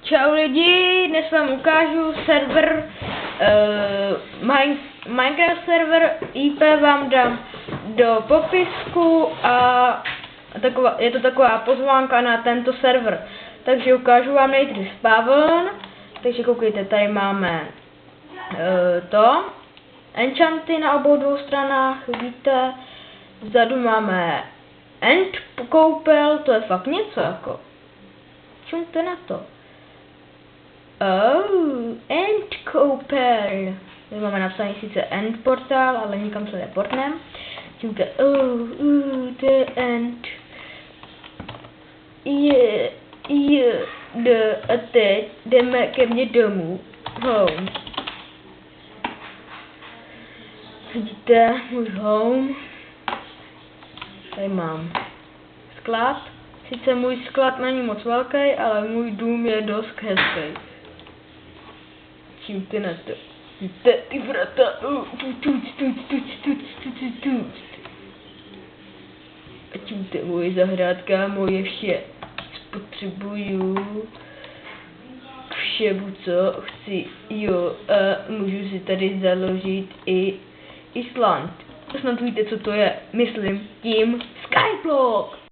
Čau lidi, dnes vám ukážu server, Minecraft server, IP vám dám do popisku a je to taková pozvánka na tento server. Takže ukážu vám nejdřív pavilon, takže koukejte, tady máme enchanty na obou dvou stranách, vidíte, vzadu máme end koupel, to je fakt něco jako, čumte na to. End koupel. Tady máme napsaný sice end portál, ale nikam se neportnem. Čumte, the end. A teď jdeme ke mně domů. Home. Vidíte, můj home. Tady mám sklad. Sice můj sklad není moc velký, ale můj dům je dost hezký. Čumte na to. Vidíte ty vrata. A čumte, moje zahrádka, moje ještě spotřebuju k všemu, co chci. Jo, a můžu si tady založit i Island. Snad víte, co to je. Myslím tím Skyblock.